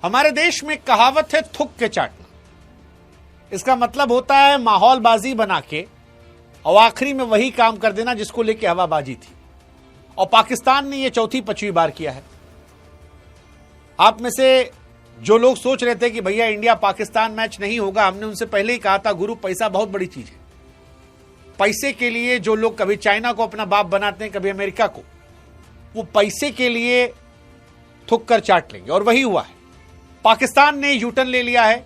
हमारे देश में कहावत है थूक के चाटना। इसका मतलब होता है माहौलबाजी बना के और आखिरी में वही काम कर देना जिसको लेके हवाबाजी थी। और पाकिस्तान ने यह चौथी पांचवी बार किया है। आप में से जो लोग सोच रहे थे कि भैया इंडिया पाकिस्तान मैच नहीं होगा, हमने उनसे पहले ही कहा था गुरु पैसा बहुत बड़ी चीज है। पैसे के लिए जो लोग कभी चाइना को अपना बाप बनाते हैं, कभी अमेरिका को, वो पैसे के लिए थूक कर चाट लेंगे। और वही हुआ है। पाकिस्तान ने यूटर्न ले लिया है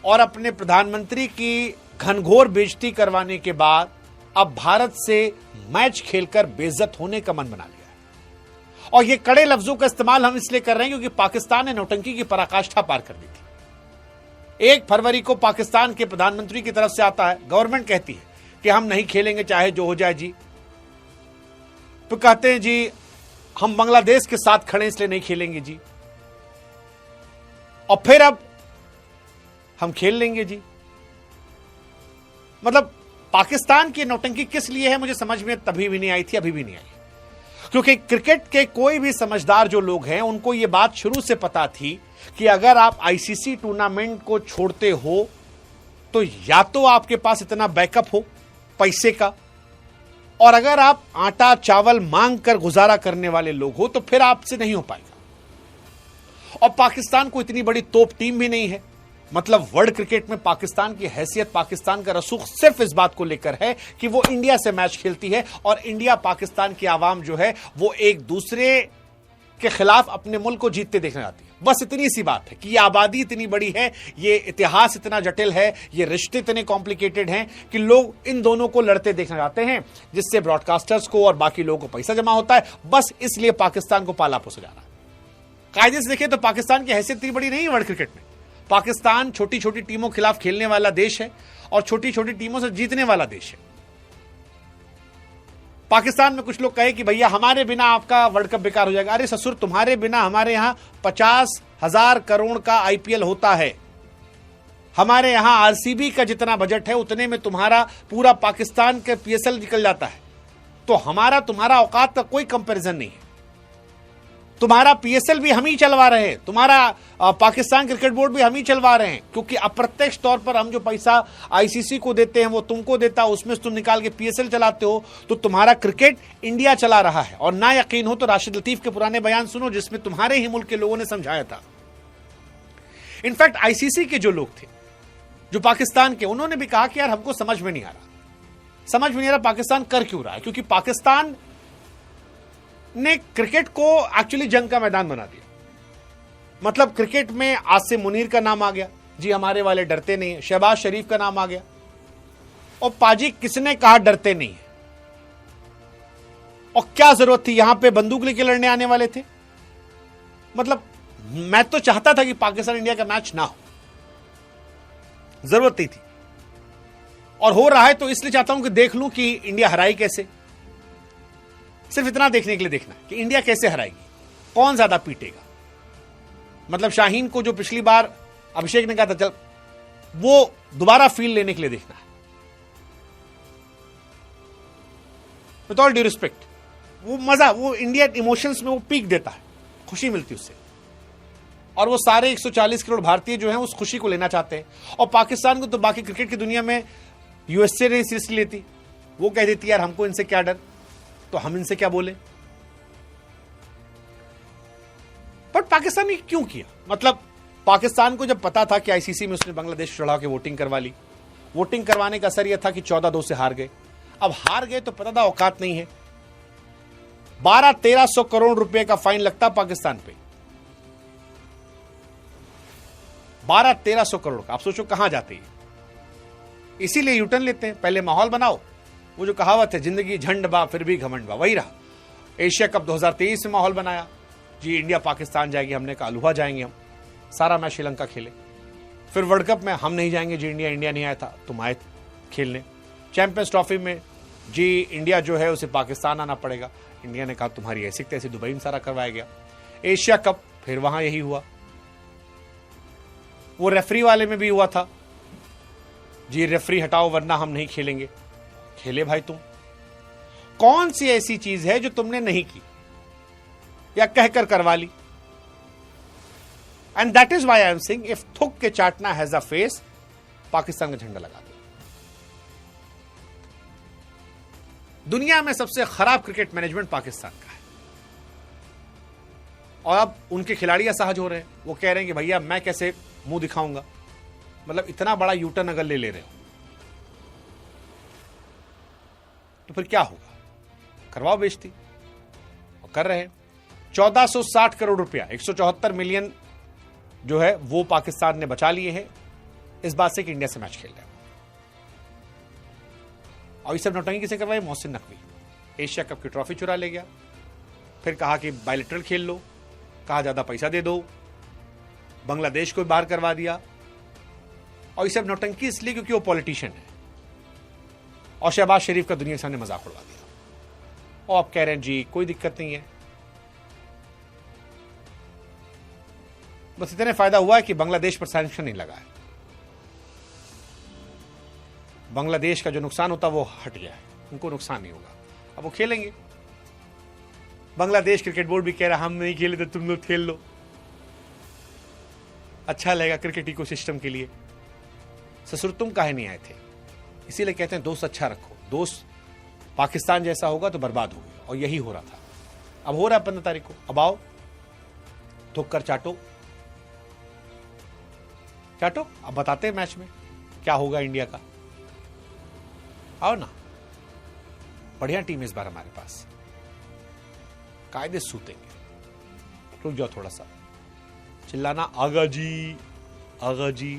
और अपने प्रधानमंत्री की घनघोर बेइज्जती करवाने के बाद अब भारत से मैच खेलकर बेइज्जत होने का मन बना लिया है। और ये कड़े लफ्जों का इस्तेमाल हम इसलिए कर रहे हैं क्योंकि पाकिस्तान ने नौटंकी की पराकाष्ठा पार कर दी थी। 1 फरवरी को पाकिस्तान के प्रधानमंत्री की तरफ से आता है, गवर्नमेंट कहती है कि हम नहीं खेलेंगे चाहे जो हो जाए जी। तो कहते हैं जी हम बांग्लादेश के साथ खड़े इसलिए नहीं खेलेंगे जी, और फिर अब हम खेल लेंगे जी। मतलब पाकिस्तान की नौटंकी किस लिए है मुझे समझ में तभी भी नहीं आई थी, अभी भी नहीं आई। क्योंकि क्रिकेट के कोई भी समझदार जो लोग हैं उनको यह बात शुरू से पता थी कि अगर आप आईसीसी टूर्नामेंट को छोड़ते हो तो या तो आपके पास इतना बैकअप हो पैसे का, और अगर आप आटा चावल मांग कर गुजारा करने वाले लोग हो तो फिर आपसे नहीं हो पाएगा। और पाकिस्तान को इतनी बड़ी तोप टीम भी नहीं है। मतलब वर्ल्ड क्रिकेट में पाकिस्तान की हैसियत, पाकिस्तान का रसूख सिर्फ इस बात को लेकर है कि वो इंडिया से मैच खेलती है और इंडिया पाकिस्तान की आवाम जो है वो एक दूसरे के खिलाफ अपने मुल्क को जीतते देखने आती है। बस इतनी सी बात है कि ये आबादी इतनी बड़ी है, ये इतिहास इतना जटिल है, ये रिश्ते इतने कॉम्प्लिकेटेड हैं कि लोग इन दोनों को लड़ते देखने जाते हैं, जिससे ब्रॉडकास्टर्स को और बाकी लोगों को पैसा जमा होता है। बस इसलिए पाकिस्तान को पाला पोसा जा रहा है। कायदे से देखें तो पाकिस्तान की हैसियत इतनी बड़ी नहीं है वर्ल्ड क्रिकेट में। पाकिस्तान छोटी छोटी टीमों के खिलाफ खेलने वाला देश है और छोटी छोटी टीमों से जीतने वाला देश है। पाकिस्तान में कुछ लोग कहे कि भैया हमारे बिना आपका वर्ल्ड कप बेकार हो जाएगा। अरे ससुर, तुम्हारे बिना हमारे यहां 50,000 करोड़ का आईपीएल होता है। हमारे यहां आरसीबी का जितना बजट है उतने में तुम्हारा पूरा पाकिस्तान का पीएसएल निकल जाता है। तो हमारा तुम्हारा औकात का कोई कंपैरिजन नहीं है। तुम्हारा पीएसएल भी हम ही चलवा रहे हैं, तुम्हारा पाकिस्तान क्रिकेट बोर्ड भी हम ही चलवा रहे हैं, क्योंकि अप्रत्यक्ष तौर पर हम जो पैसा आईसीसी को देते हैं वो तुमको देता है, उसमें से तुम निकाल के पीएसएल चलाते हो। तो तुम्हारा क्रिकेट इंडिया चला रहा है। और ना यकीन हो तो राशिद लतीफ के पुराने बयान सुनो जिसमें तुम्हारे ही मुल्क के लोगों ने समझाया था। इनफैक्ट आईसीसी के जो लोग थे जो पाकिस्तान के, उन्होंने भी कहा कि यार हमको समझ में नहीं आ रहा पाकिस्तान कर क्यों रहा है। क्योंकि पाकिस्तान ने क्रिकेट को एक्चुअली जंग का मैदान बना दिया। मतलब क्रिकेट में आसिम मुनीर का नाम आ गया जी, हमारे वाले डरते नहीं है। शहबाज शरीफ का नाम आ गया, और पाजी किसने कहा डरते नहीं है। और क्या जरूरत थी, यहां पे बंदूक लेके लड़ने आने वाले थे। मतलब मैं तो चाहता था कि पाकिस्तान इंडिया का मैच ना हो, जरूरत नहीं थी। और हो रहा है तो इसलिए चाहता हूं कि देख लूं कि इंडिया हराई कैसे। सिर्फ इतना देखने के लिए देखना है कि इंडिया कैसे हराएगी, कौन ज्यादा पीटेगा। मतलब शाहीन को जो पिछली बार अभिषेक ने कहा था चल, वो दोबारा फील लेने के लिए देखना है। विद ऑल ड्यू रिस्पेक्ट, वो मजा, वो इंडिया इमोशंस में वो पीक देता है, खुशी मिलती उससे। और वो सारे 140 करोड़ भारतीय जो हैं उस खुशी को लेना चाहते हैं। और पाकिस्तान को तो बाकी क्रिकेट की दुनिया में यूएसए नहीं सीरियसली लेती। वो कह देती यार हमको इनसे क्या डर, तो हम इनसे क्या बोले। बट पाकिस्तान ने क्यों किया? मतलब पाकिस्तान को जब पता था कि आईसीसी में उसने बांग्लादेश चढ़ा के वोटिंग करवा ली, वोटिंग करवाने का असर यह था कि 14-2 से हार गए। अब हार गए तो पता था औकात नहीं है। 1200-1300 करोड़ रुपए का फाइन लगता पाकिस्तान पे, 1200-1300 करोड़ का। आप सोचो कहां जाते हैं। इसीलिए यूटर्न लेते हैं, पहले माहौल बनाओ। वो जो कहावत है जिंदगी झंड बा फिर भी घमंड बा, वही रहा। एशिया कप 2023 में माहौल बनाया जी, इंडिया पाकिस्तान जाएगी, हमने कहा अलुहा जाएंगे हम, सारा मैच श्रीलंका खेले। फिर वर्ल्ड कप में हम नहीं जाएंगे जी, इंडिया नहीं आया था, तुम आए खेलने। चैंपियंस ट्रॉफी में जी इंडिया जो है उसे पाकिस्तान आना पड़ेगा, इंडिया ने कहा तुम्हारी ऐसी तैसी, दुबई में सारा करवाया गया। एशिया कप फिर वहां यही हुआ। वो रेफरी वाले में भी हुआ था जी, रेफरी हटाओ वरना हम नहीं खेलेंगे। खेले भाई तुम। कौन सी ऐसी चीज है जो तुमने नहीं की या कहकर करवा ली? And that is why I am saying if थुक के चाटना हैज अ फेस, पाकिस्तान का झंडा लगा दो। दुनिया में सबसे खराब क्रिकेट मैनेजमेंट पाकिस्तान का है, और अब उनके खिलाड़ी असहज हो रहे हैं। वो कह रहे हैं कि भैया मैं कैसे मुंह दिखाऊंगा, मतलब इतना बड़ा यूटर्न अगर ले ले रहे हो तो फिर क्या होगा, करवाओ बेइज्जती। और कर रहे हैं। 1460 करोड़ रुपया, 174 मिलियन जो है वो पाकिस्तान ने बचा लिए हैं इस बात से कि इंडिया से मैच खेल रहे हैं। और ये सब नौटंकी किसे करवाई? मोहसिन नकवी एशिया कप की ट्रॉफी चुरा ले गया, फिर कहा कि बायलैटरल खेल लो, कहा ज्यादा पैसा दे दो, बांग्लादेश को बाहर करवा दिया। और ये सब नौटंकी इसलिए क्योंकि वो पॉलिटिशियन है, और शहबाज शरीफ का दुनिया के सामने मजाक उड़वा दिया। और आप कह रहे हैं जी कोई दिक्कत नहीं है। बस इतने फायदा हुआ है कि बांग्लादेश पर सैंक्शन नहीं लगा है, बांग्लादेश का जो नुकसान होता वो हट गया है, उनको नुकसान नहीं होगा, अब वो खेलेंगे। बांग्लादेश क्रिकेट बोर्ड भी कह रहा हम नहीं खेले तो तुम लोग खेल लो, अच्छा लगेगा क्रिकेट इकोसिस्टम के लिए। ससुर तुम काहे नहीं आए थे? इसीलिए कहते हैं दोस्त अच्छा रखो, दोस्त पाकिस्तान जैसा होगा तो बर्बाद होगा, और यही हो रहा था। अब हो रहा है 15 तारीख को, अब आओ थुक कर चाटो चाटो। अब बताते हैं मैच में क्या होगा इंडिया का। आओ ना, बढ़िया टीम इस बार हमारे पास, कायदे सूतेंगे। रुक जाओ थोड़ा सा, चिल्लाना आगा जी आगा जी।